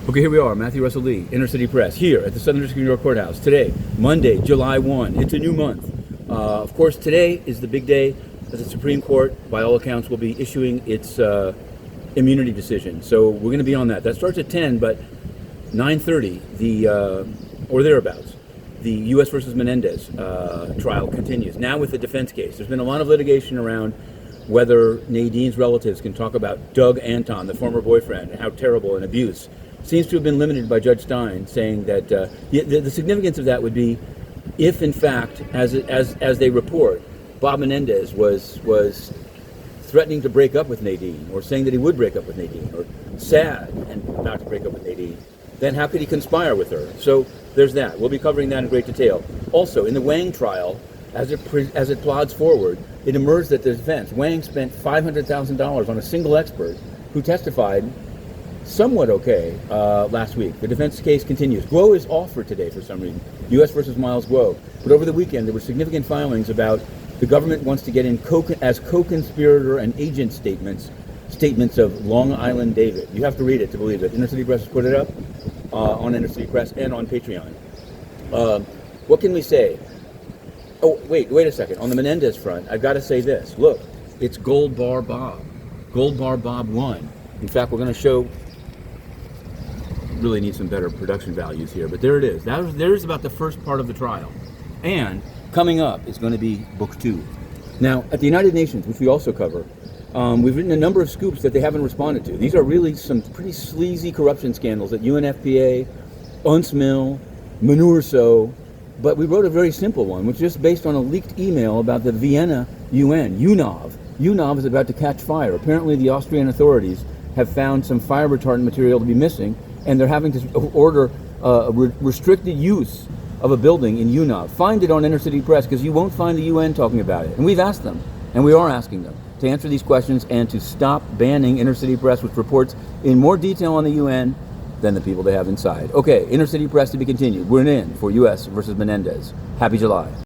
Okay, here we are, Matthew Russell Lee, Inner City Press, here at the Southern District of New York Courthouse. Today, Monday, July 1. It's a new month. Of course, today is the big day that the Supreme Court, by all accounts, will be issuing its immunity decision. So we're going to be on that. That starts at 10, but 9:30, or thereabouts, the U.S. versus Menendez trial continues. Now with the defense case. There's been a lot of litigation around whether Nadine's relatives can talk about Doug Anton, the former boyfriend, and how terrible an abuse. Seems to have been limited by Judge Stein, saying that the significance of that would be if, in fact, as they report, Bob Menendez was threatening to break up with Nadine, or saying that he would break up with Nadine, or sad and about to break up with Nadine, then how could he conspire with her? So there's that. We'll be covering that in great detail. Also, in the Hwang trial, as it plods forward, it emerged that the defense, Hwang spent $500,000 on a single expert who testified somewhat okay last week. The defense case continues. Guo is off for today for some reason. U.S. versus Miles Guo. But over the weekend, there were significant filings about the government wants to get in as co-conspirator and agent statements of Long Island David. You have to read it to believe it. Inner City Press has put it up on Inner City Press and on Patreon. What can we say? Oh, wait a second. On the Menendez front, I've got to say this. Look, it's Gold Bar Bob. Gold Bar Bob won. In fact, we're going to show... Really need some better production values here, but there it is. There's about the first part of the trial. And coming up is going to be book 2. Now, at the United Nations, which we also cover, we've written a number of scoops that they haven't responded to. These are really some pretty sleazy corruption scandals at UNFPA, UNSMIL, MNURSO, but we wrote a very simple one, which is just based on a leaked email about the Vienna UN, UNOV. UNOV is about to catch fire. Apparently the Austrian authorities have found some fire retardant material to be missing, and they're having to order restricted use of a building in UNOV. Find it on Inner City Press, because you won't find the UN talking about it. And we've asked them, and we are asking them, to answer these questions and to stop banning Inner City Press, which reports in more detail on the UN than the people they have inside. Okay, Inner City Press to be continued. We're in for U.S. versus Menendez. Happy July.